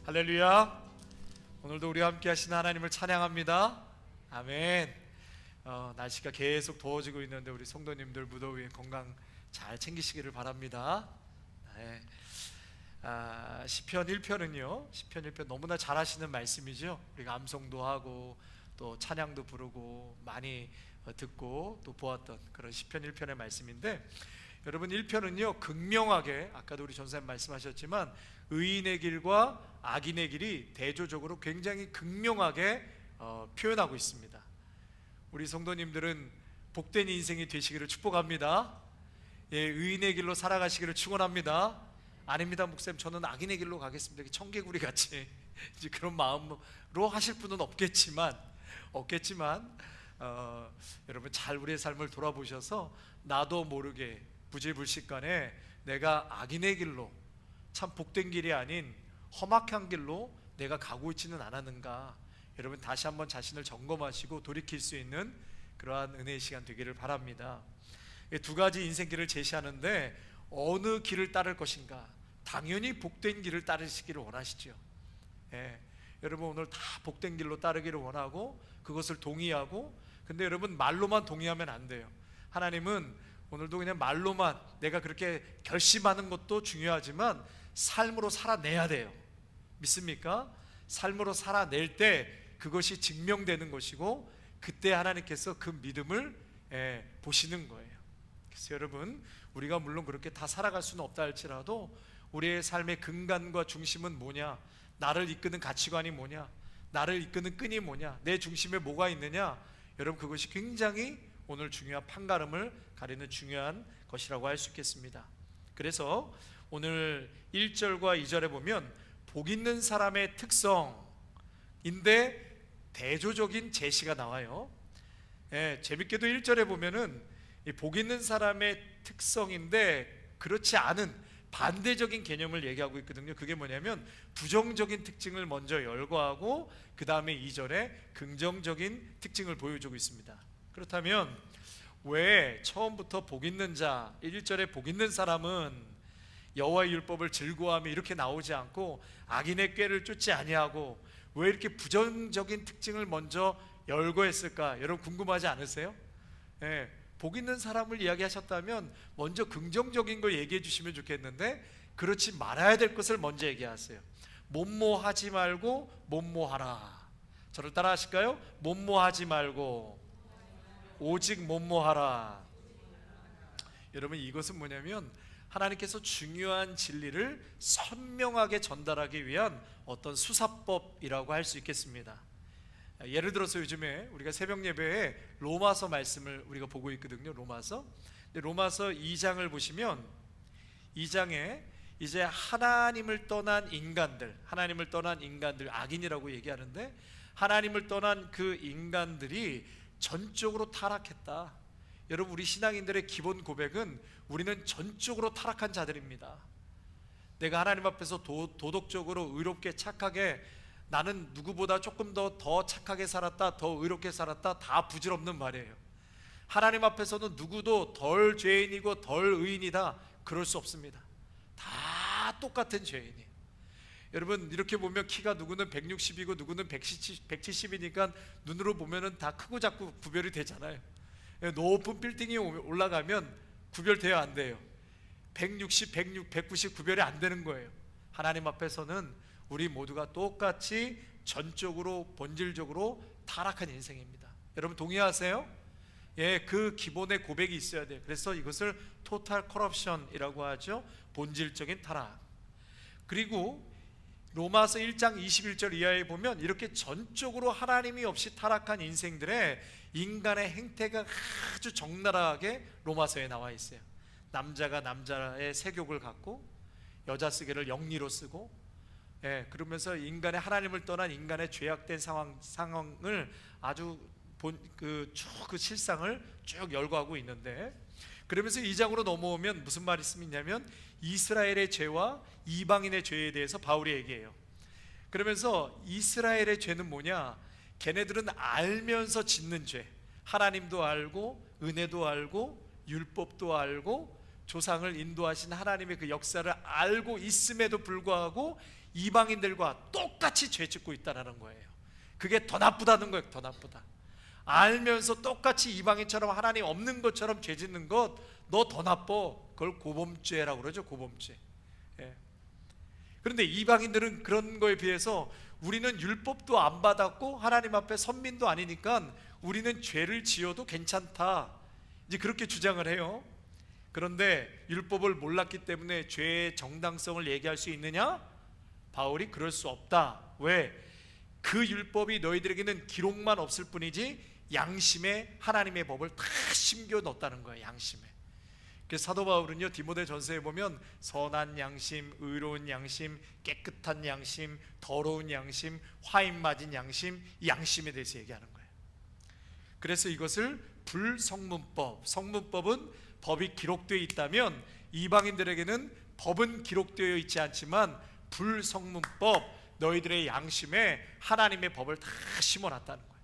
할렐루야. 오늘도 우리와 함께 하신 하나님을 찬양합니다. 아멘. 날씨가 계속 더워지고 있는데 우리 성도님들 무더위에 건강 잘 챙기시기를 바랍니다. 네. 시편 1편은요, 시편 1편 너무나 잘 하시는 말씀이죠. 우리가 암송도 하고 또 찬양도 부르고 많이 듣고 또 보았던 그런 시편 1편의 말씀인데, 여러분 1편은요 극명하게, 아까도 우리 전사님 말씀하셨지만 의인의 길과 악인의 길이 대조적으로 굉장히 극명하게 표현하고 있습니다. 우리 성도님들은 복된 인생이 되시기를 축복합니다. 예, 의인의 길로 살아가시기를 축원합니다. 아닙니다 목사님, 저는 악인의 길로 가겠습니다. 청개구리 같이 이제 그런 마음으로 하실 분은 없겠지만 여러분 잘 우리의 삶을 돌아보셔서 나도 모르게 부지불식간에 내가 악인의 길로, 참 복된 길이 아닌 험악한 길로 내가 가고 있지는 않았는가, 여러분 다시 한번 자신을 점검하시고 돌이킬 수 있는 그러한 은혜의 시간 되기를 바랍니다. 두 가지 인생길을 제시하는데 어느 길을 따를 것인가? 당연히 복된 길을 따르시기를 원하시죠. 예, 여러분 오늘 다 복된 길로 따르기를 원하고 그것을 동의하고, 근데 여러분 말로만 동의하면 안 돼요. 하나님은 오늘도 그냥 말로만 내가 그렇게 결심하는 것도 중요하지만 삶으로 살아내야 돼요. 믿습니까? 삶으로 살아낼 때 그것이 증명되는 것이고, 그때 하나님께서 그 믿음을 보시는 거예요. 그래서 여러분, 우리가 물론 그렇게 다 살아갈 수는 없다 할지라도 우리의 삶의 근간과 중심은 뭐냐, 나를 이끄는 가치관이 뭐냐, 나를 이끄는 끈이 뭐냐, 내 중심에 뭐가 있느냐, 여러분 그것이 굉장히 오늘 중요한 판가름을 가리는 중요한 것이라고 할 수 있겠습니다. 그래서 오늘 1절과 2절에 보면 복 있는 사람의 특성인데 대조적인 제시가 나와요. 재밌게도 1절에 보면은 복 있는 사람의 특성인데 그렇지 않은 반대적인 개념을 얘기하고 있거든요. 그게 뭐냐면 부정적인 특징을 먼저 열거하고 그 다음에 2절에 긍정적인 특징을 보여주고 있습니다. 그렇다면 왜 처음부터 복 있는 자, 1절에 복 있는 사람은 여호와의 율법을 즐거워하며 이렇게 나오지 않고 악인의 꾀를 쫓지 아니하고 왜 이렇게 부정적인 특징을 먼저 열거했을까? 여러분 궁금하지 않으세요? 복 있는 사람을 이야기하셨다면 먼저 긍정적인 거 얘기해 주시면 좋겠는데 그렇지 말아야 될 것을 먼저 얘기하세요. 못모하지 말고 못모하라. 저를 따라 하실까요? 못모하지 말고 오직 못모하라. 여러분 이것은 뭐냐면 하나님께서 중요한 진리를 선명하게 전달하기 위한 어떤 수사법이라고 할 수 있겠습니다. 예를 들어서 요즘에 우리가 새벽 예배에 로마서 말씀을 우리가 보고 있거든요. 로마서 2장을 보시면 2장에 이제 하나님을 떠난 인간들, 악인이라고 얘기하는데, 하나님을 떠난 그 인간들이 전적으로 타락했다. 여러분 우리 신앙인들의 기본 고백은 우리는 전적으로 타락한 자들입니다. 내가 하나님 앞에서 도덕적으로 의롭게 착하게, 나는 누구보다 조금 더 착하게 살았다, 더 의롭게 살았다, 다 부질없는 말이에요. 하나님 앞에서는 누구도 덜 죄인이고 덜 의인이다, 그럴 수 없습니다. 다 똑같은 죄인이에요. 여러분 이렇게 보면 키가 누구는 160이고 누구는 170이니까 눈으로 보면은 다 크고 작고 구별이 되잖아요. 높은 빌딩이 올라가면 구별돼야 안 돼요. 160, 106, 190 구별이 안 되는 거예요. 하나님 앞에서는 우리 모두가 똑같이 전적으로 본질적으로 타락한 인생입니다. 여러분 동의하세요? 예, 그 기본의 고백이 있어야 돼요. 그래서 이것을 토탈 커럽션이라고 하죠. 본질적인 타락. 그리고 로마서 1장 21절 이하에 보면 이렇게 전적으로 하나님이 없이 타락한 인생들의 인간의 행태가 아주 적나라하게 로마서에 나와 있어요. 남자가 남자의 세욕을 갖고 여자 쓰기를 영리로 쓰고, 그러면서 인간의, 하나님을 떠난 인간의 죄악된 상황을 아주 그 실상을 쭉 열거하고 있는데, 그러면서 2장으로 넘어오면 무슨 말이 있냐면 이스라엘의 죄와 이방인의 죄에 대해서 바울이 얘기해요. 그러면서 이스라엘의 죄는 뭐냐? 걔네들은 알면서 짓는 죄, 하나님도 알고 은혜도 알고 율법도 알고 조상을 인도하신 하나님의 그 역사를 알고 있음에도 불구하고 이방인들과 똑같이 죄 짓고 있다는 거예요. 그게 더 나쁘다는 거예요. 더 나쁘다. 알면서 똑같이 이방인처럼 하나님 없는 것처럼 죄 짓는 것, 너 더 나빠. 그걸 고범죄라고 그러죠. 고범죄. 예. 그런데 이방인들은 그런 거에 비해서 우리는 율법도 안 받았고 하나님 앞에 선민도 아니니까 우리는 죄를 지어도 괜찮다, 이제 그렇게 주장을 해요. 그런데 율법을 몰랐기 때문에 죄의 정당성을 얘기할 수 있느냐? 바울이 그럴 수 없다. 왜? 그 율법이 너희들에게는 기록만 없을 뿐이지 양심에 하나님의 법을 다 심겨 넣었다는 거예요. 양심에. 그래서 사도 바울은요, 디모데전서에 보면 선한 양심, 의로운 양심, 깨끗한 양심, 더러운 양심, 화인 맞은 양심, 이 양심에 대해서 얘기하는 거예요. 그래서 이것을 불성문법, 성문법은 법이 기록되어 있다면 이방인들에게는 법은 기록되어 있지 않지만 불성문법, 너희들의 양심에 하나님의 법을 다 심어놨다는 거예요.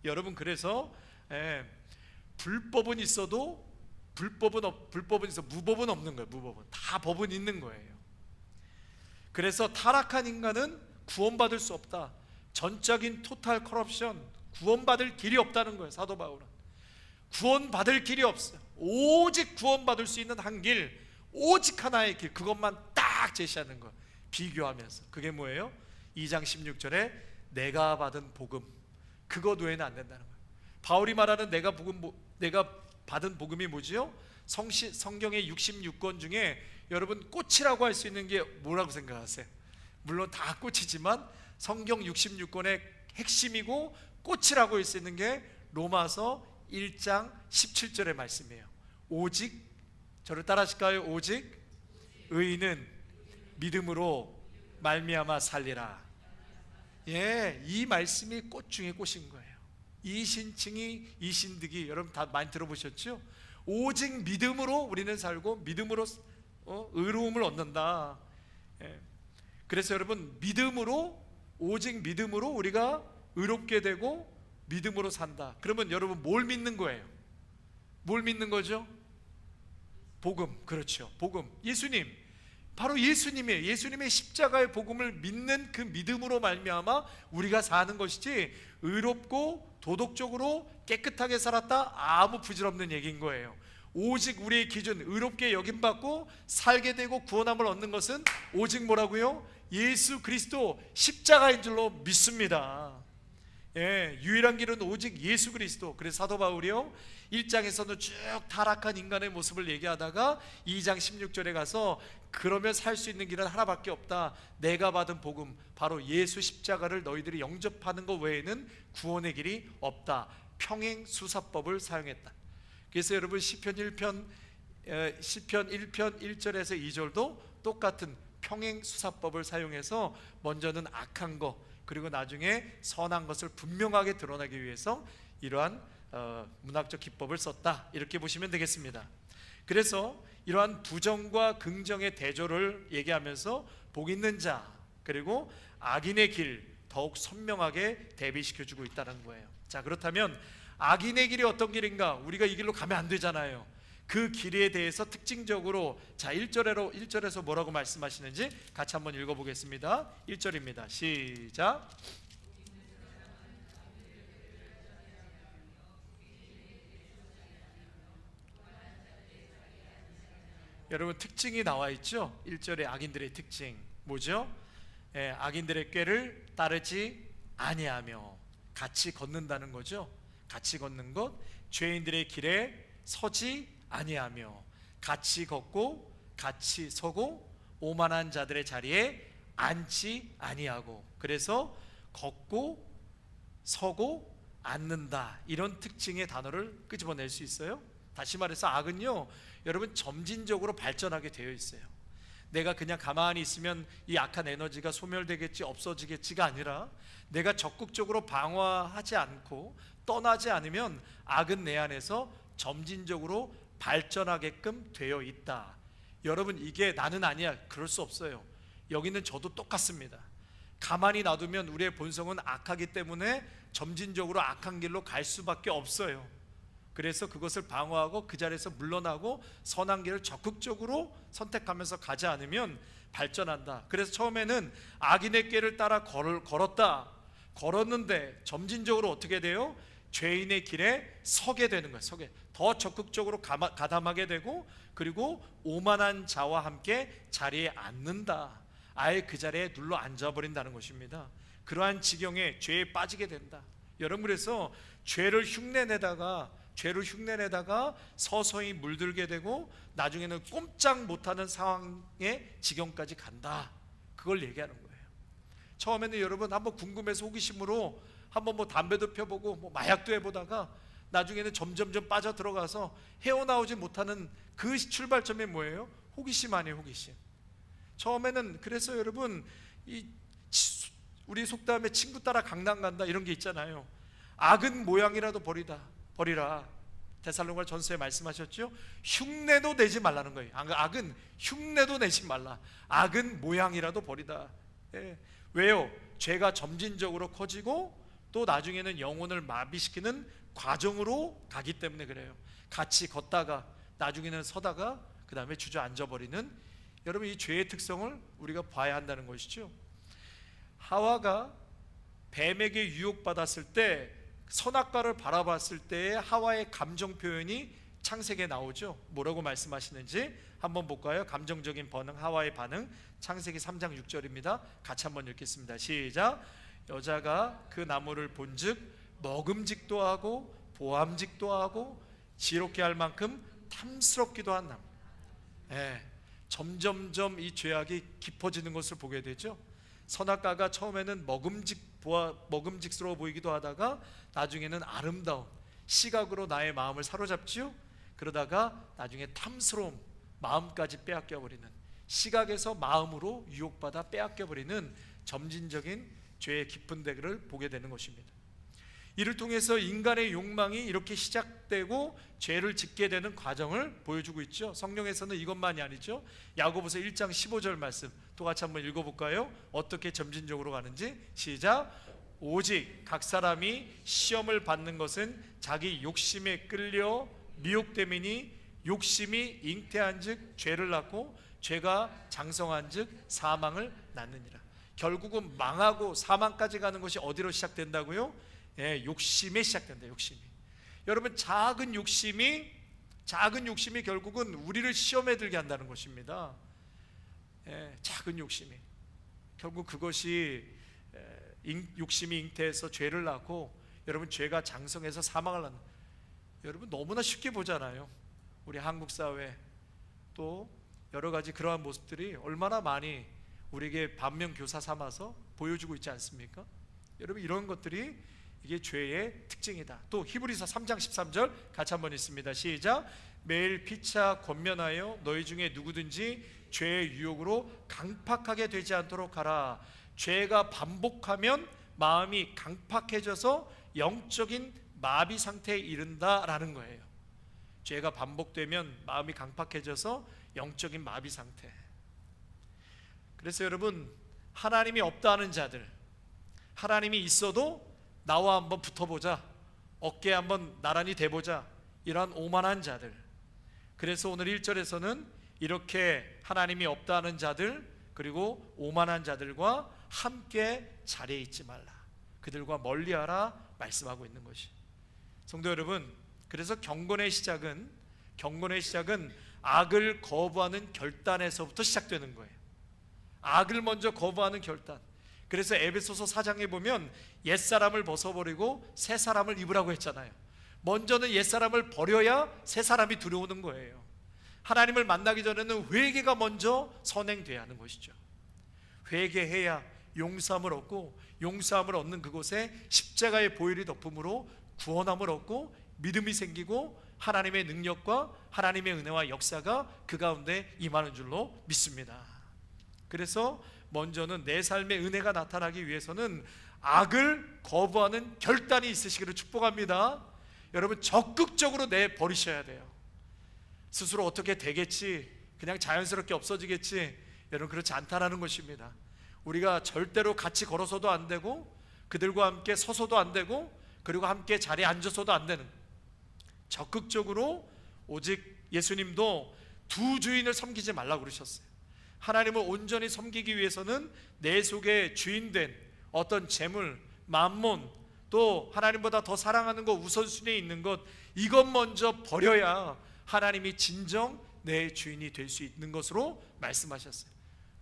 여러분, 그래서 불법은 있어도 불법은 있어 무법은 없는 거예요. 무법은 다 법은 있는 거예요. 그래서 타락한 인간은 구원받을 수 없다. 전적인 토탈 커럽션, 구원받을 길이 없다는 거예요. 사도 바울은 구원받을 길이 없어요. 오직 구원받을 수 있는 한 길, 오직 하나의 길, 그것만 딱 제시하는 거예요. 비교하면서. 그게 뭐예요? 2장 16절에 내가 받은 복음, 그것 외에는 안 된다는 거예요. 바울이 말하는 내가 받은 복음이 뭐지요? 성경의 66권 중에 여러분 꽃이라고 할 수 있는 게 뭐라고 생각하세요? 물론 다 꽃이지만 성경 66권의 핵심이고 꽃이라고 할 수 있는 게 로마서 1장 17절의 말씀이에요. 오직, 저를 따라 하실까요? 오직 의인은 믿음으로 말미암아 살리라. 예, 이 말씀이 꽃 중에 꽃인 거예요. 이신칭이, 이신득이 여러분 다 많이 들어보셨죠? 오직 믿음으로 우리는 살고 믿음으로 의로움을 얻는다. 예. 그래서 여러분, 믿음으로, 오직 믿음으로 우리가 의롭게 되고 믿음으로 산다. 그러면 여러분 뭘 믿는 거예요? 뭘 믿는 거죠? 복음. 그렇죠. 복음. 예수님, 바로 예수님이에요. 예수님의 십자가의 복음을 믿는 그 믿음으로 말미암아 우리가 사는 것이지, 의롭고 도덕적으로 깨끗하게 살았다, 아무 부질없는 얘기인 거예요. 오직 우리의 기준, 의롭게 여김받고 살게 되고 구원함을 얻는 것은 오직 뭐라고요? 예수 그리스도 십자가인 줄로 믿습니다. 예, 유일한 길은 오직 예수 그리스도. 그래서 사도 바울이요, 1장에서는 쭉 타락한 인간의 모습을 얘기하다가 2장 16절에 가서 그러면 살 수 있는 길은 하나밖에 없다. 내가 받은 복음, 바로 예수 십자가를 너희들이 영접하는 것 외에는 구원의 길이 없다. 평행수사법을 사용했다. 그래서 여러분 시편 1편 1절에서 2절도 똑같은 평행수사법을 사용해서 먼저는 악한 것, 그리고 나중에 선한 것을 분명하게 드러나기 위해서 이러한 문학적 기법을 썼다, 이렇게 보시면 되겠습니다. 그래서 이러한 부정과 긍정의 대조를 얘기하면서 복 있는 자, 그리고 악인의 길 더욱 선명하게 대비시켜주고 있다는 거예요. 자, 그렇다면 악인의 길이 어떤 길인가? 우리가 이 길로 가면 안 되잖아요. 그 길에 대해서 특징적으로, 자, 1절에서 뭐라고 말씀하시는지 같이 한번 읽어보겠습니다. 1절입니다. 시작. 여러분, 특징이 나와 있죠? 1절에 악인들의 특징 뭐죠? 악인들의 꾀를 따르지 아니하며 같이 걷는다는 거죠. 같이 걷는 것, 죄인들의 길에 서지 아니하며 같이 걷고 같이 서고 오만한 자들의 자리에 앉지 아니하고. 그래서 걷고 서고 앉는다, 이런 특징의 단어를 끄집어낼 수 있어요. 다시 말해서 악은요, 여러분 점진적으로 발전하게 되어 있어요. 내가 그냥 가만히 있으면 이 악한 에너지가 소멸되겠지, 없어지겠지가 아니라 내가 적극적으로 방어하지 않고 떠나지 않으면 악은 내 안에서 점진적으로 발전하게끔 되어 있다. 여러분, 이게 나는 아니야, 그럴 수 없어요. 여기는 저도 똑같습니다. 가만히 놔두면 우리의 본성은 악하기 때문에 점진적으로 악한 길로 갈 수밖에 없어요. 그래서 그것을 방어하고 그 자리에서 물러나고 선한 길을 적극적으로 선택하면서 가지 않으면 발전한다. 그래서 처음에는 악인의 꾀를 따라 걸었는데 점진적으로 어떻게 돼요? 죄인의 길에 서게 되는 거예요. 더 적극적으로 가담하게 되고, 그리고 오만한 자와 함께 자리에 앉는다. 아예 그 자리에 눌러 앉아버린다는 것입니다. 그러한 지경에 죄에 빠지게 된다. 여러분, 그래서 죄를 흉내내다가 서서히 물들게 되고 나중에는 꼼짝 못하는 상황의 지경까지 간다. 그걸 얘기하는 거예요. 처음에는 여러분 한번 궁금해서 호기심으로 한번 뭐 담배도 펴보고 뭐 마약도 해보다가 나중에는 점점점 빠져들어가서 헤어나오지 못하는 그 출발점이 뭐예요? 호기심 아니에요, 호기심. 처음에는 그래서 여러분 우리 속담에 친구 따라 강남 간다 이런 게 있잖아요. 악은 모양이라도 버리라. 데살로니가 전서에 말씀하셨죠. 흉내도 내지 말라는 거예요. 악은 흉내도 내지 말라. 악은 모양이라도 버리다. 예. 왜요? 죄가 점진적으로 커지고 또 나중에는 영혼을 마비시키는 과정으로 가기 때문에 그래요. 같이 걷다가 나중에는 서다가 그 다음에 주저앉아버리는, 여러분 이 죄의 특성을 우리가 봐야 한다는 것이죠. 하와가 뱀에게 유혹받았을 때 선악과를 바라봤을 때의 하와의 감정 표현이 창세기에 나오죠. 뭐라고 말씀하시는지 한번 볼까요? 감정적인 반응, 하와의 반응, 창세기 3장 6절입니다. 같이 한번 읽겠습니다. 시작. 여자가 그 나무를 본즉 먹음직도 하고 보암직도 하고 지롭게 할 만큼 탐스럽기도 한 나무. 점점점 이 죄악이 깊어지는 것을 보게 되죠. 선악과가 처음에는 먹음직스러워 보이기도 하다가 나중에는 아름다운 시각으로 나의 마음을 사로잡지요. 그러다가 나중에 탐스러움, 마음까지 빼앗겨버리는, 시각에서 마음으로 유혹받아 빼앗겨버리는 점진적인 죄의 깊은 데를 보게 되는 것입니다. 이를 통해서 인간의 욕망이 이렇게 시작되고 죄를 짓게 되는 과정을 보여주고 있죠. 성경에서는 이것만이 아니죠. 야고보서 1장 15절 말씀 또 같이 한번 읽어볼까요? 어떻게 점진적으로 가는지. 시작. 오직 각 사람이 시험을 받는 것은 자기 욕심에 끌려 미혹됨이니 욕심이 잉태한즉 죄를 낳고 죄가 장성한즉 사망을 낳느니라. 결국은 망하고 사망까지 가는 것이 어디로 시작된다고요? 욕심에 시작된다. 욕심이. 여러분 작은 욕심이 결국은 우리를 시험에 들게 한다는 것입니다. 작은 욕심이 결국 그것이 욕심이 잉태해서 죄를 낳고 여러분 죄가 장성해서 사망을 낳는, 여러분 너무나 쉽게 보잖아요. 우리 한국 사회 또 여러 가지 그러한 모습들이 얼마나 많이 우리에게 반면교사 삼아서 보여주고 있지 않습니까? 여러분 이런 것들이 이게 죄의 특징이다. 또 히브리서 3장 13절 같이 한번 읽습니다. 시작. 매일 피차 권면하여 너희 중에 누구든지 죄의 유혹으로 강팍하게 되지 않도록 하라. 죄가 반복하면 마음이 강팍해져서 영적인 마비 상태에 이른다라는 거예요. 죄가 반복되면 마음이 강팍해져서 영적인 마비 상태. 그래서 여러분 하나님이 없다 하는 자들, 하나님이 있어도 나와 한번 붙어보자, 어깨에 한번 나란히 대보자, 이러한 오만한 자들. 그래서 오늘 1절에서는 이렇게 하나님이 없다 하는 자들 그리고 오만한 자들과 함께 자리에 있지 말라, 그들과 멀리하라 말씀하고 있는 것이. 성도 여러분, 그래서 경건의 시작은 악을 거부하는 결단에서부터 시작되는 거예요. 악을 먼저 거부하는 결단. 그래서 에베소서 4장에 보면 옛사람을 벗어버리고 새사람을 입으라고 했잖아요. 먼저는 옛사람을 버려야 새사람이 들어오는 거예요. 하나님을 만나기 전에는 회개가 먼저 선행돼야 하는 것이죠. 회개해야 용서함을 얻고, 용서함을 얻는 그곳에 십자가의 보혈이 덮음으로 구원함을 얻고 믿음이 생기고 하나님의 능력과 하나님의 은혜와 역사가 그 가운데 임하는 줄로 믿습니다. 그래서 먼저는 내 삶의 은혜가 나타나기 위해서는 악을 거부하는 결단이 있으시기를 축복합니다. 여러분 적극적으로 내버리셔야 돼요. 스스로 어떻게 되겠지, 그냥 자연스럽게 없어지겠지, 여러분 그렇지 않다라는 것입니다. 우리가 절대로 같이 걸어서도 안 되고 그들과 함께 서서도 안 되고 그리고 함께 자리에 앉아서도 안 되는, 적극적으로, 오직 예수님도 두 주인을 섬기지 말라고 그러셨어요. 하나님을 온전히 섬기기 위해서는 내 속에 주인된 어떤 재물, 만몬, 또 하나님보다 더 사랑하는 것, 우선순위에 있는 것, 이것 먼저 버려야 하나님이 진정 내 주인이 될 수 있는 것으로 말씀하셨어요.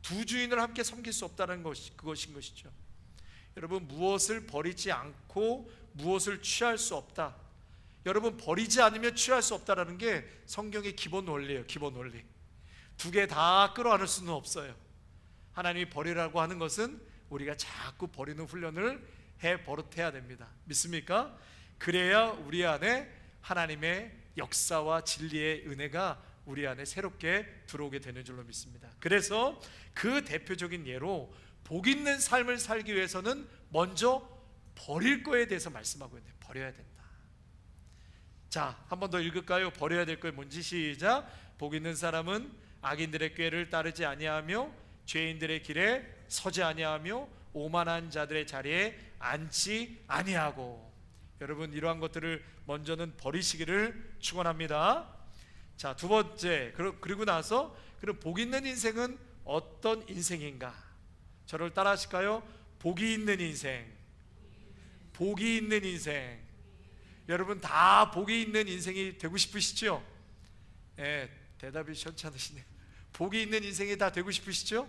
두 주인을 함께 섬길 수 없다는 것이 그것인 것이죠. 여러분, 무엇을 버리지 않고 무엇을 취할 수 없다. 여러분, 버리지 않으면 취할 수 없다라는 게 성경의 기본 원리예요. 기본 원리. 두 개 다 끌어안을 수는 없어요. 하나님이 버리라고 하는 것은 우리가 자꾸 버리는 훈련을 버릇해야 됩니다. 믿습니까? 그래야 우리 안에 하나님의 역사와 진리의 은혜가 우리 안에 새롭게 들어오게 되는 줄로 믿습니다. 그래서 그 대표적인 예로 복 있는 삶을 살기 위해서는 먼저 버릴 거에 대해서 말씀하고 있는데, 버려야 된다. 자, 한 번 더 읽을까요? 버려야 될 거 뭔지 시작. 복 있는 사람은 악인들의 꾀를 따르지 아니하며 죄인들의 길에 서지 아니하며 오만한 자들의 자리에 앉지 아니하고. 여러분, 이러한 것들을 먼저는 버리시기를 축원합니다. 자, 두 번째, 그리고 나서 그럼 복 있는 인생은 어떤 인생인가? 저를 따라 하실까요? 복이 있는 인생. 복이 있는 인생. 여러분, 다 복이 있는 인생이 되고 싶으시죠? 대답이 시원찮으시네요. 복이 있는 인생이 다 되고 싶으시죠?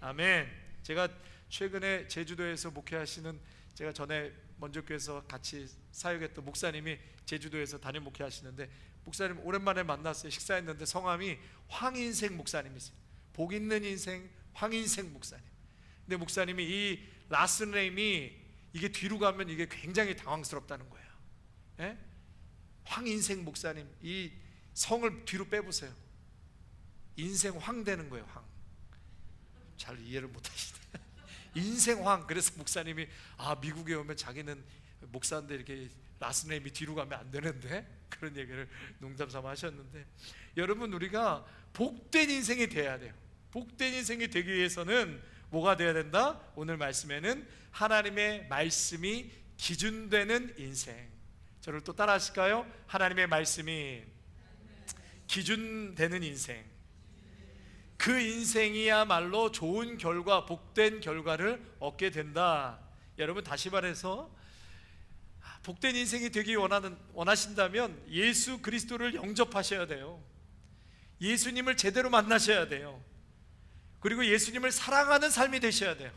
아멘. 제가 최근에 제주도에서 목회하시는, 제가 전에 먼저교회에서 같이 사역했던 목사님이 제주도에서 담임 목회하시는데, 목사님 오랜만에 만났어요. 식사했는데 성함이 황인생 목사님이세요. 복 있는 인생 황인생 목사님. 근데 목사님이 이 라스트 네임이 이게 뒤로 가면 이게 굉장히 당황스럽다는 거예요. 예? 황인생 목사님, 이 성을 뒤로 빼보세요. 인생 황 되는 거예요. 황. 잘 이해를 못하시네. 인생 황. 그래서 목사님이 미국에 오면 자기는 목사인데 이렇게 라스트 네임이 뒤로 가면 안 되는데, 그런 얘기를 농담삼아 하셨는데, 여러분, 우리가 복된 인생이 돼야 돼요. 복된 인생이 되기 위해서는 뭐가 돼야 된다? 오늘 말씀에는 하나님의 말씀이 기준되는 인생. 저를 또 따라 하실까요? 하나님의 말씀이 기준되는 인생. 그 인생이야말로 좋은 결과, 복된 결과를 얻게 된다. 여러분, 다시 말해서 복된 인생이 되기 원하신다면 예수 그리스도를 영접하셔야 돼요. 예수님을 제대로 만나셔야 돼요. 그리고 예수님을 사랑하는 삶이 되셔야 돼요.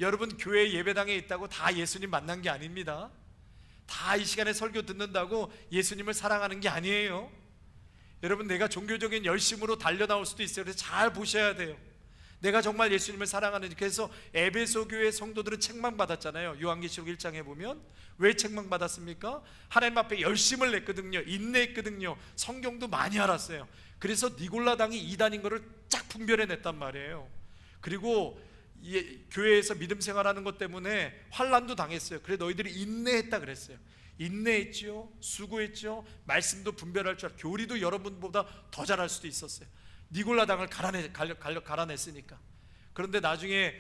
여러분, 교회 예배당에 있다고 다 예수님 만난 게 아닙니다. 다 이 시간에 설교 듣는다고 예수님을 사랑하는 게 아니에요. 여러분, 내가 종교적인 열심으로 달려나올 수도 있어요. 그래서 잘 보셔야 돼요. 내가 정말 예수님을 사랑하는지. 그래서 에베소 교회 성도들은 책망받았잖아요. 요한계시록 1장에 보면. 왜 책망받았습니까? 하나님 앞에 열심을 냈거든요. 인내했거든요. 성경도 많이 알았어요. 그래서 니골라당이 이단인 거를 쫙 분별해냈단 말이에요. 그리고 교회에서 믿음 생활하는 것 때문에 환난도 당했어요. 그래 너희들이 인내했다 그랬어요. 인내했죠, 수고했죠, 말씀도 분별할 줄 알고, 교리도 여러분보다 더 잘할 수도 있었어요. 니골라당을 갈아냈으니까. 그런데 나중에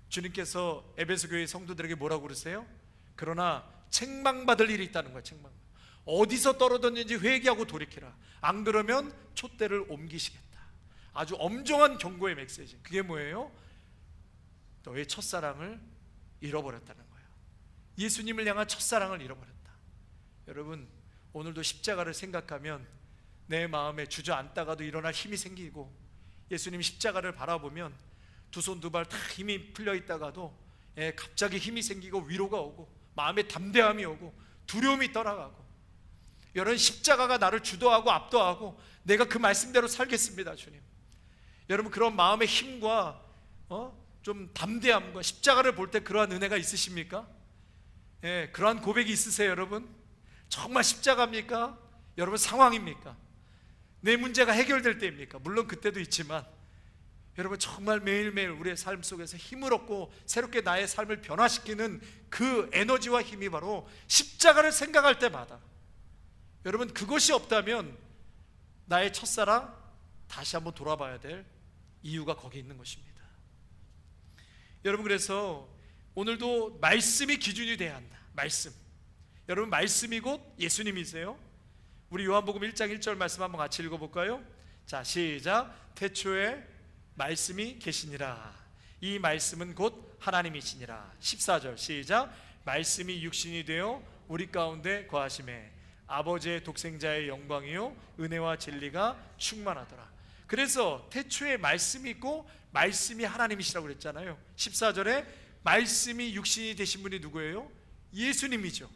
주님께서 에베소 교회 성도들에게 뭐라고 그러세요? 그러나 책망받을 일이 있다는 거예요. 책망. 어디서 떨어졌는지 회개하고 돌이키라. 안 그러면 촛대를 옮기시겠다. 아주 엄정한 경고의 메시지. 그게 뭐예요? 너의 첫사랑을 잃어버렸다는 거예요. 예수님을 향한 첫사랑을 잃어버렸다. 여러분, 오늘도 십자가를 생각하면 내 마음에 주저앉다가도 일어날 힘이 생기고, 예수님 십자가를 바라보면 두 손 두 발 다 힘이 풀려 있다가도 갑자기 힘이 생기고 위로가 오고 마음에 담대함이 오고 두려움이 떠나가고, 여러분, 십자가가 나를 주도하고 압도하고 내가 그 말씀대로 살겠습니다, 주님. 여러분, 그런 마음의 힘과 좀 담대함과 십자가를 볼 때 그러한 은혜가 있으십니까? 그러한 고백이 있으세요, 여러분? 정말 십자가입니까? 여러분, 상황입니까? 내 문제가 해결될 때입니까? 물론 그때도 있지만, 여러분, 정말 매일매일 우리의 삶 속에서 힘을 얻고 새롭게 나의 삶을 변화시키는 그 에너지와 힘이 바로 십자가를 생각할 때마다, 여러분, 그것이 없다면 나의 첫사랑 다시 한번 돌아봐야 될 이유가 거기 있는 것입니다. 여러분, 그래서 오늘도 말씀이 기준이 돼야 한다. 말씀. 여러분, 말씀이 곧 예수님이세요. 우리 요한복음 1장 1절 말씀 한번 같이 읽어볼까요? 자, 시작. 태초에 말씀이 계시니라. 이 말씀은 곧 하나님이시니라. 14절 시작. 말씀이 육신이 되어 우리 가운데 거하심에 아버지의 독생자의 영광이요 은혜와 진리가 충만하더라. 그래서 태초에 말씀이 있고 말씀이 하나님이시라고 그랬잖아요. 14절에 말씀이 육신이 되신 분이 누구예요? 예수님이죠.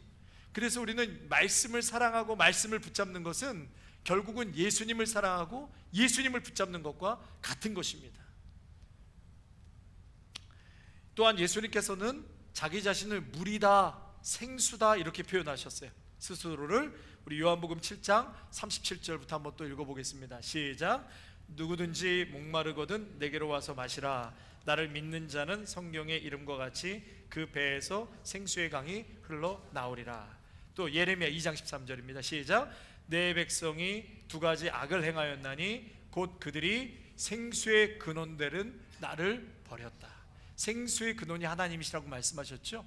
그래서 우리는 말씀을 사랑하고 말씀을 붙잡는 것은 결국은 예수님을 사랑하고 예수님을 붙잡는 것과 같은 것입니다. 또한 예수님께서는 자기 자신을 물이다, 생수다 이렇게 표현하셨어요. 스스로를. 우리 요한복음 7장 37절부터 한번 또 읽어보겠습니다. 시작. 누구든지 목마르거든 내게로 와서 마시라. 나를 믿는 자는 성경의 이름과 같이 그 배에서 생수의 강이 흘러나오리라. 또 예레미야 2장 13절입니다. 시작. 내 백성이 두 가지 악을 행하였나니 곧 그들이 생수의 근원되는 나를 버렸다. 생수의 근원이 하나님이시라고 말씀하셨죠.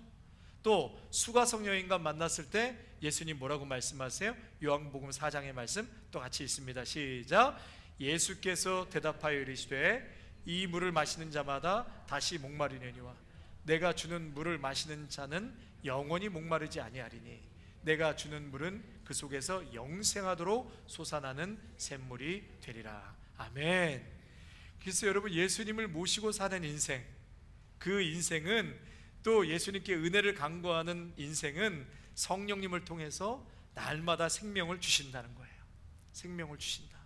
또 수가성 여인과 만났을 때 예수님 뭐라고 말씀하세요? 요한복음 4장의 말씀 또 같이 있습니다. 시작. 예수께서 대답하여 이르시되 이 물을 마시는 자마다 다시 목마르려니와 내가 주는 물을 마시는 자는 영원히 목마르지 아니하리니 내가 주는 물은 그 속에서 영생하도록 솟아나는 샘물이 되리라. 아멘. 그래서 여러분 예수님을 모시고 사는 인생, 그 인생은 또 예수님께 은혜를 간구하는 인생은 성령님을 통해서 날마다 생명을 주신다는 거예요. 생명을 주신다.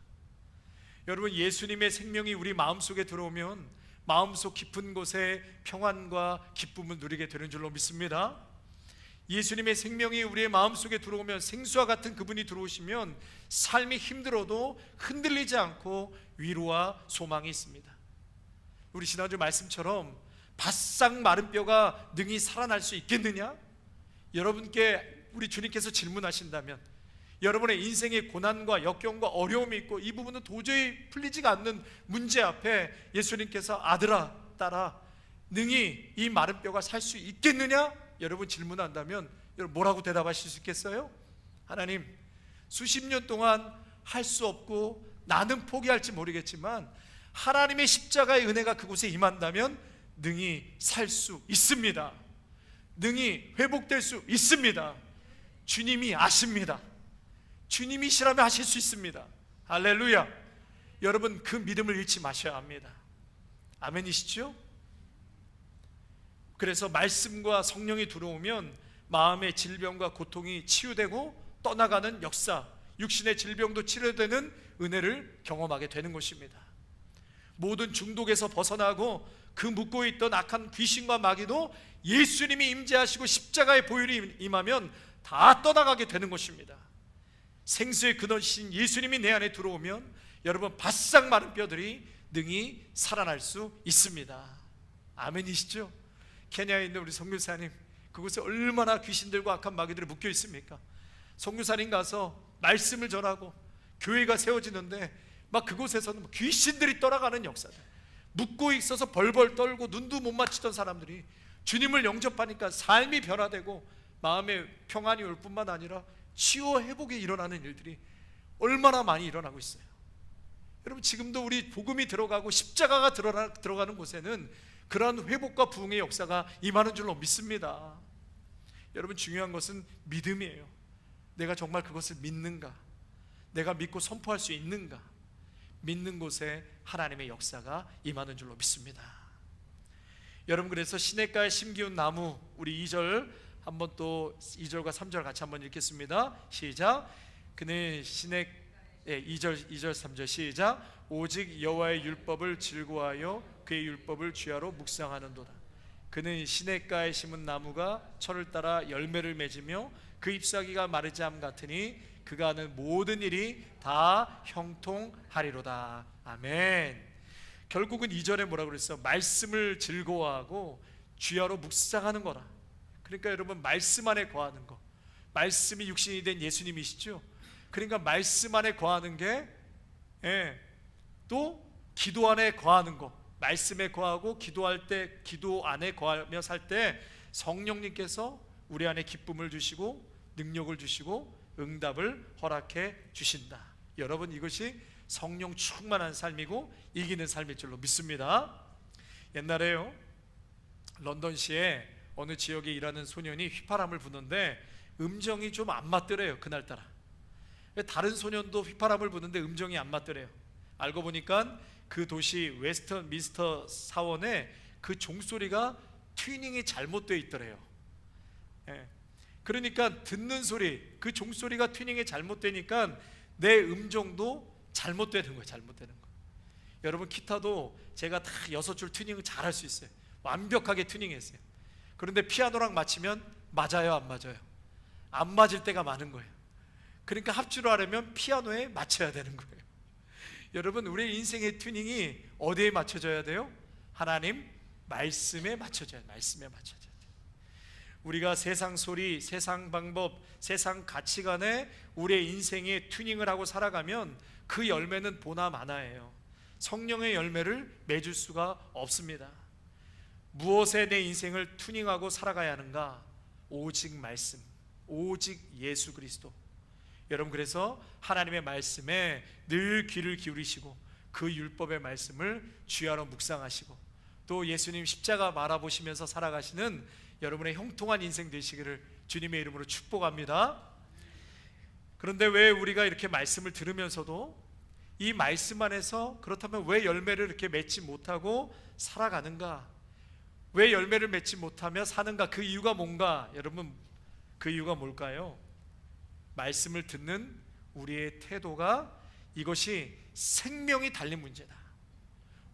여러분 예수님의 생명이 우리 마음속에 들어오면 마음속 깊은 곳에 평안과 기쁨을 누리게 되는 줄로 믿습니다. 예수님의 생명이 우리의 마음속에 들어오면 생수와 같은 그분이 들어오시면 삶이 힘들어도 흔들리지 않고 위로와 소망이 있습니다. 우리 지난주 말씀처럼 바싹 마른 뼈가 능히 살아날 수 있겠느냐? 여러분께 우리 주님께서 질문하신다면 여러분의 인생의 고난과 역경과 어려움이 있고 이 부분은 도저히 풀리지가 않는 문제 앞에 예수님께서 아들아 딸아 능히 이 마른 뼈가 살 수 있겠느냐? 여러분 질문한다면 여러분 뭐라고 대답하실 수 있겠어요? 하나님 수십 년 동안 할 수 없고 나는 포기할지 모르겠지만 하나님의 십자가의 은혜가 그곳에 임한다면 능히 살 수 있습니다. 능히 회복될 수 있습니다. 주님이 아십니다. 주님이시라면 하실 수 있습니다. 할렐루야. 여러분 그 믿음을 잃지 마셔야 합니다. 아멘이시죠? 그래서 말씀과 성령이 들어오면 마음의 질병과 고통이 치유되고 떠나가는 역사, 육신의 질병도 치료되는 은혜를 경험하게 되는 것입니다. 모든 중독에서 벗어나고 그 묶고 있던 악한 귀신과 마귀도 예수님이 임재하시고 십자가의 보혈이 임하면 다 떠나가게 되는 것입니다. 생수의 근원이신 예수님이 내 안에 들어오면 여러분 바싹 마른 뼈들이 능히 살아날 수 있습니다. 아멘이시죠? 케냐에 있는 우리 선교사님, 그곳에 얼마나 귀신들과 악한 마귀들이 묶여 있습니까? 선교사님 가서 말씀을 전하고 교회가 세워지는데 막 그곳에서는 귀신들이 떠나가는 역사들, 묶고 있어서 벌벌 떨고 눈도 못 맞추던 사람들이 주님을 영접하니까 삶이 변화되고 마음의 평안이 올 뿐만 아니라 치유와 회복이 일어나는 일들이 얼마나 많이 일어나고 있어요. 여러분 지금도 우리 복음이 들어가고 십자가가 들어가는 곳에는 그러한 회복과 부흥의 역사가 임하는 줄로 믿습니다. 여러분 중요한 것은 믿음이에요. 내가 정말 그것을 믿는가? 내가 믿고 선포할 수 있는가? 믿는 곳에 하나님의 역사가 임하는 줄로 믿습니다. 여러분 그래서 시냇가에 심기운 나무, 우리 2절 한번 또 2절과 3절 같이 한번 읽겠습니다. 시작. 그는 2절 3절 시작. 오직 여호와의 율법을 즐거워하여 그의 율법을 주야로 묵상하는도다. 그는 시냇가에 심은 나무가 철을 따라 열매를 맺으며 그 잎사귀가 마르지 않음 같으니 그가 하는 모든 일이 다 형통하리로다. 아멘. 결국은 2절에 뭐라고 그랬어? 말씀을 즐거워하고 주야로 묵상하는 거라. 그러니까 여러분 말씀 안에 거하는 거, 말씀이 육신이 된 예수님이시죠. 그러니까 말씀 안에 거하는 게 또 기도 안에 거하는 거, 말씀에 거하고 기도할 때 기도 안에 거하며 살 때 성령님께서 우리 안에 기쁨을 주시고 능력을 주시고 응답을 허락해 주신다. 여러분 이것이 성령 충만한 삶이고 이기는 삶일 줄로 믿습니다. 옛날에요, 런던시에 어느 지역에 일하는 소년이 휘파람을 부는데 음정이 좀 안 맞더래요. 그날따라 다른 소년도 휘파람을 부는데 음정이 안 맞더래요. 알고 보니까 그 도시 웨스턴 미스터 사원에 그 종소리가 튜닝이 잘못되어 있더래요. 그러니까 듣는 소리, 그 종소리가 튜닝이 잘못되니까 내 음정도 잘못되는 거예요. 잘못되는 거. 여러분, 기타도 제가 다 6줄 튜닝을 잘 할 수 있어요. 완벽하게 튜닝했어요. 그런데 피아노랑 맞추면 맞아요, 안 맞아요? 안 맞을 때가 많은 거예요. 그러니까 합주를 하려면 피아노에 맞춰야 되는 거예요. 여러분, 우리의 인생의 튜닝이 어디에 맞춰져야 돼요? 하나님 말씀에 맞춰져야 돼요. 말씀에 맞춰져야 돼요. 우리가 세상 소리, 세상 방법, 세상 가치관에 우리의 인생에 튜닝을 하고 살아가면 그 열매는 보나 마나예요. 성령의 열매를 맺을 수가 없습니다. 무엇에 내 인생을 튜닝하고 살아가야 하는가? 오직 말씀, 오직 예수 그리스도. 여러분, 그래서 하나님의 말씀에 늘 귀를 기울이시고 그 율법의 말씀을 주야로 묵상하시고 또 예수님 십자가 바라보시면서 살아가시는 여러분의 형통한 인생 되시기를 주님의 이름으로 축복합니다. 그런데 왜 우리가 이렇게 말씀을 들으면서도 이 말씀 안에서 그렇다면 왜 열매를 이렇게 맺지 못하고 살아가는가? 왜 열매를 맺지 못하며 사는가? 그 이유가 뭔가? 여러분, 그 이유가 뭘까요? 말씀을 듣는 우리의 태도가, 이것이 생명이 달린 문제다.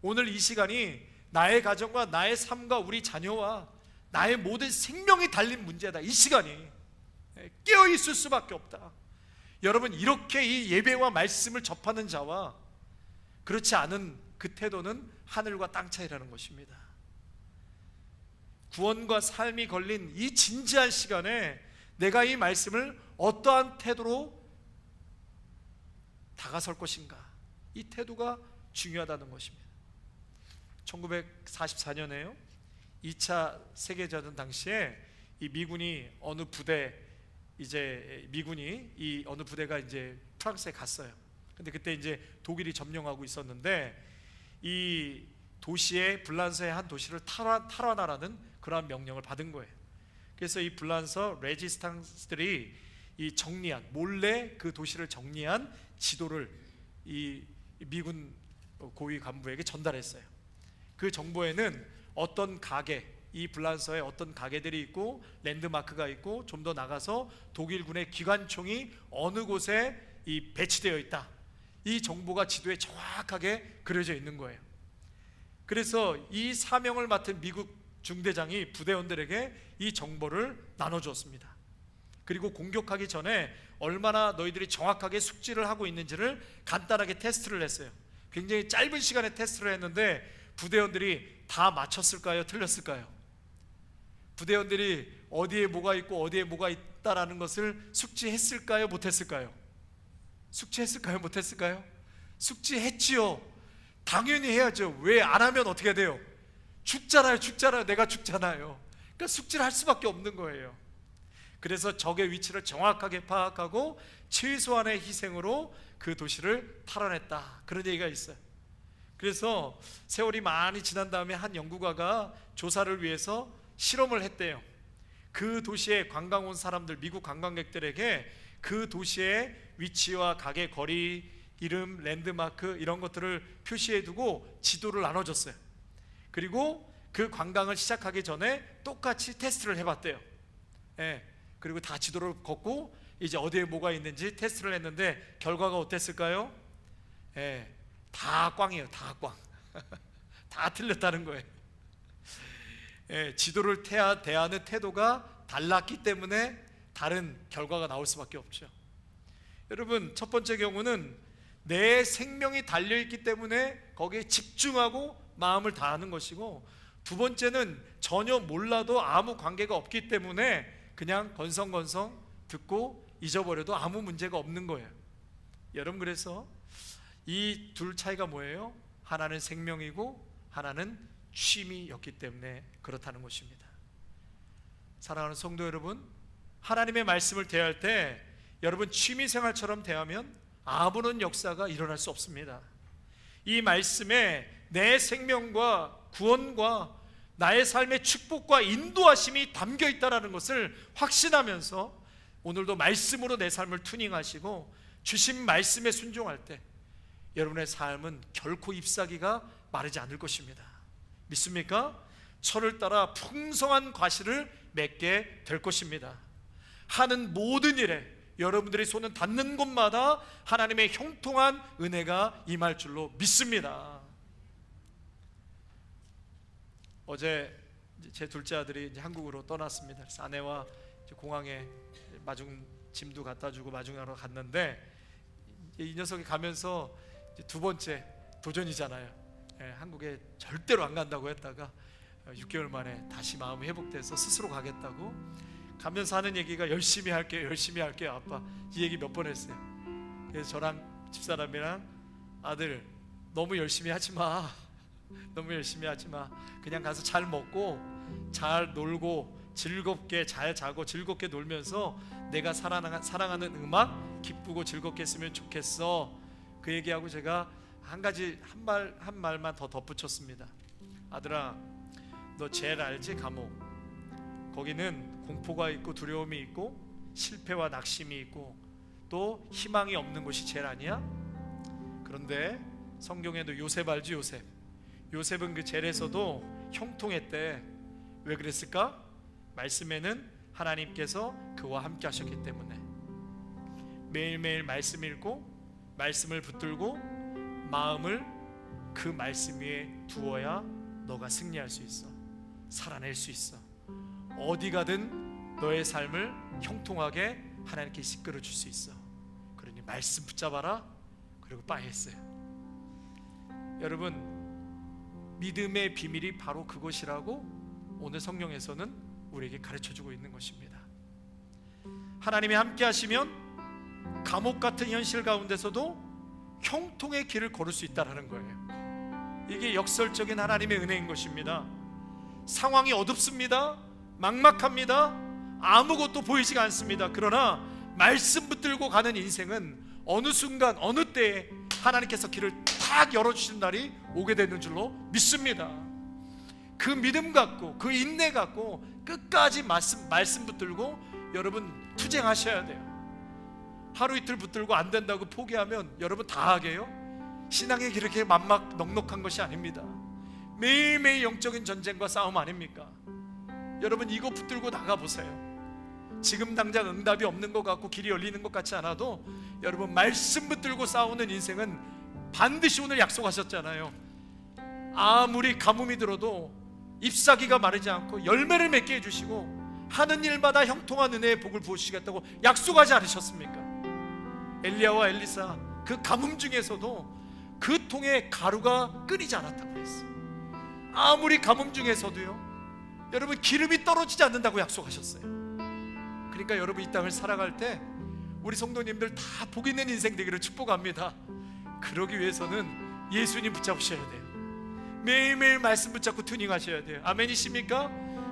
오늘 이 시간이 나의 가정과 나의 삶과 우리 자녀와 나의 모든 생명이 달린 문제다. 이 시간이 깨어있을 수밖에 없다. 여러분, 이렇게 이 예배와 말씀을 접하는 자와 그렇지 않은 그 태도는 하늘과 땅 차이라는 것입니다. 구원과 삶이 걸린 이 진지한 시간에 내가 이 말씀을 어떠한 태도로 다가설 것인가, 이 태도가 중요하다는 것입니다. 1944년에요 2차 세계대전 당시에 이 미군이 어느 부대, 이 어느 부대가 이제 프랑스에 갔어요. 근데 그때 이제 독일이 점령하고 있었는데 이 도시의 불란서의 한 도시를 탈환하라는 그러한 명령을 받은 거예요. 그래서 이 불란서 레지스탕스들이 이 정리한, 몰래 그 도시를 정리한 지도를 이 미군 고위 간부에게 전달했어요. 그 정보에는 어떤 가게, 이 불란서에 어떤 가게들이 있고 랜드마크가 있고 좀 더 나가서 독일군의 기관총이 어느 곳에 이 배치되어 있다, 이 정보가 지도에 정확하게 그려져 있는 거예요. 그래서 이 사명을 맡은 미국 중대장이 부대원들에게 이 정보를 나눠주었습니다. 그리고 공격하기 전에 얼마나 너희들이 정확하게 숙지를 하고 있는지를 간단하게 테스트를 했어요. 굉장히 짧은 시간에 테스트를 했는데 부대원들이 다 맞췄을까요? 틀렸을까요? 부대원들이 어디에 뭐가 있고 어디에 뭐가 있다라는 것을 숙지했을까요? 못했을까요? 숙지했을까요? 못했을까요? 숙지했지요. 당연히 해야죠. 왜 안 하면 어떻게 돼요? 죽잖아요. 내가 죽잖아요. 그러니까 숙지를 할 수밖에 없는 거예요. 그래서 적의 위치를 정확하게 파악하고 최소한의 희생으로 그 도시를 탈환했다, 그런 얘기가 있어요. 그래서 세월이 많이 지난 다음에 한 연구가가 조사를 위해서 실험을 했대요. 그 도시에 관광 온 사람들, 미국 관광객들에게 그 도시의 위치와 가게, 거리, 이름, 랜드마크 이런 것들을 표시해두고 지도를 나눠줬어요. 그리고 그 관광을 시작하기 전에 똑같이 테스트를 해봤대요. 그리고 다 지도를 걷고 이제 어디에 뭐가 있는지 테스트를 했는데 결과가 어땠을까요? 다 꽝이에요. 다 꽝. 다 틀렸다는 거예요. 지도를 대하는 태도가 달랐기 때문에 다른 결과가 나올 수밖에 없죠. 여러분, 첫 번째 경우는 내 생명이 달려있기 때문에 거기에 집중하고 마음을 다하는 것이고, 두 번째는 전혀 몰라도 아무 관계가 없기 때문에 그냥 건성건성 듣고 잊어버려도 아무 문제가 없는 거예요. 여러분, 그래서 이 둘 차이가 뭐예요? 하나는 생명이고 하나는 취미였기 때문에 그렇다는 것입니다. 사랑하는 성도 여러분, 하나님의 말씀을 대할 때 여러분 취미생활처럼 대하면 아무런 역사가 일어날 수 없습니다. 이 말씀에 내 생명과 구원과 나의 삶의 축복과 인도하심이 담겨 있다는 것을 확신하면서 오늘도 말씀으로 내 삶을 투닝하시고 주신 말씀에 순종할 때 여러분의 삶은 결코 잎사귀가 마르지 않을 것입니다. 믿습니까? 철을 따라 풍성한 과실을 맺게 될 것입니다. 하는 모든 일에 여러분들이 손은 닿는 곳마다 하나님의 형통한 은혜가 임할 줄로 믿습니다. 어제 제 둘째 아들이 이제 한국으로 떠났습니다. 그래서 아내와 이제 공항에 마중 짐도 갖다 주고 마중하러 갔는데 이 녀석이 가면서 이제 두 번째 도전이잖아요. 한국에 절대로 안 간다고 했다가 6개월 만에 다시 마음이 회복돼서 스스로 가겠다고 가면서 하는 얘기가 열심히 할게요, 열심히 할게요 아빠, 이 얘기 몇 번 했어요. 그래서 저랑 집사람이랑 아들 너무 열심히 하지 마, 너무 열심히 하지 마, 그냥 가서 잘 먹고 잘 놀고 즐겁게 잘 자고 즐겁게 놀면서 내가 사랑하는 음악 기쁘고 즐겁게 했으면 좋겠어. 그 얘기하고 제가 한 말만 더 덧붙였습니다. 아들아, 너 제일 알지? 감옥. 거기는 공포가 있고 두려움이 있고 실패와 낙심이 있고 또 희망이 없는 곳이 제일 아니야? 그런데 성경에도 요셉 알지? 요셉은 그 젤에서도 형통했대. 왜 그랬을까? 말씀에는 하나님께서 그와 함께 하셨기 때문에. 매일매일 말씀 읽고 말씀을 붙들고 마음을 그 말씀 위에 두어야 너가 승리할 수 있어, 살아낼 수 있어. 어디 가든 너의 삶을 형통하게 하나님께 이끌어 줄 수 있어. 그러니 말씀 붙잡아라. 그리고 빠이 했어요. 여러분, 믿음의 비밀이 바로 그것이라고 오늘 성경에서는 우리에게 가르쳐주고 있는 것입니다. 하나님이 함께 하시면 감옥 같은 현실 가운데서도 형통의 길을 걸을 수 있다는 거예요. 이게 역설적인 하나님의 은혜인 것입니다. 상황이 어둡습니다. 막막합니다. 아무것도 보이지가 않습니다. 그러나 말씀 붙들고 가는 인생은 어느 순간 어느 때에 하나님께서 길을 탁 열어주신 날이 오게 되는 줄로 믿습니다. 그 믿음 갖고 그 인내 갖고 끝까지 말씀 붙들고 여러분 투쟁하셔야 돼요. 하루 이틀 붙들고 안 된다고 포기하면 여러분 다 하게요? 신앙의 길이 그렇게 넉넉한 것이 아닙니다. 매일매일 영적인 전쟁과 싸움 아닙니까? 여러분 이거 붙들고 나가보세요. 지금 당장 응답이 없는 것 같고 길이 열리는 것 같지 않아도 여러분 말씀 붙들고 싸우는 인생은 반드시 오늘 약속하셨잖아요. 아무리 가뭄이 들어도 잎사귀가 마르지 않고 열매를 맺게 해주시고 하는 일마다 형통한 은혜의 복을 부으시겠다고 약속하지 않으셨습니까? 엘리야와 엘리사 그 가뭄 중에서도 그 통에 가루가 끊이지 않았다고 했어요. 아무리 가뭄 중에서도요 여러분 기름이 떨어지지 않는다고 약속하셨어요. 그러니까 여러분 이 땅을 살아갈 때 우리 성도님들 다 복 있는 인생 되기를 축복합니다. 그러기 위해서는 예수님 붙잡으셔야 돼요. 매일매일 말씀 붙잡고 투닝하셔야 돼요. 아멘이십니까?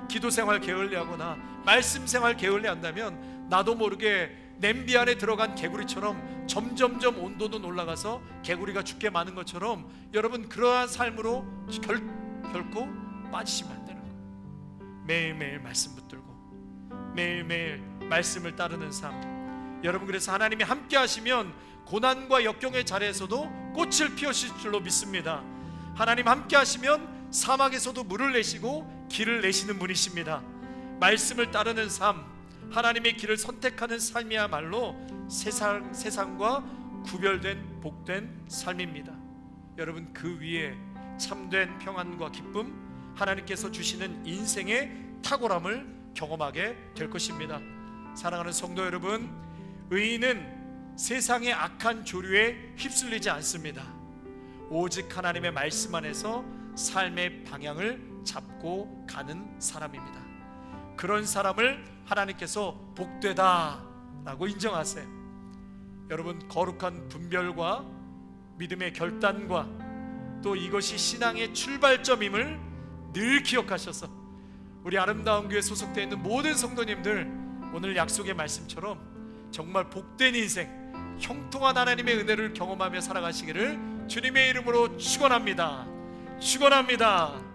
기도 생활 게을리하거나 말씀 생활 게을리한다면 나도 모르게 냄비 안에 들어간 개구리처럼 점점점 온도도 올라가서 개구리가 죽게 마는 것처럼 여러분 그러한 삶으로 결코 빠지시면 안 되는 거예요. 매일매일 말씀 붙들고 매일매일 말씀을 따르는 삶. 여러분 그래서 하나님이 함께 하시면 고난과 역경의 자리에서도 꽃을 피우실 줄로 믿습니다. 하나님 함께 하시면 사막에서도 물을 내시고 길을 내시는 분이십니다. 말씀을 따르는 삶, 하나님의 길을 선택하는 삶이야말로 세상과 구별된 복된 삶입니다. 여러분 그 위에 참된 평안과 기쁨, 하나님께서 주시는 인생의 탁월함을 경험하게 될 것입니다. 사랑하는 성도 여러분, 의인은 세상의 악한 조류에 휩쓸리지 않습니다. 오직 하나님의 말씀 안에서 삶의 방향을 잡고 가는 사람입니다. 그런 사람을 하나님께서 복되다 라고 인정하세요. 여러분 거룩한 분별과 믿음의 결단과 또 이것이 신앙의 출발점임을 늘 기억하셔서 우리 아름다운 교회 소속되어 있는 모든 성도님들 오늘 약속의 말씀처럼 정말 복된 인생, 형통한 하나님의 은혜를 경험하며 살아가시기를 주님의 이름으로 축원합니다. 축원합니다.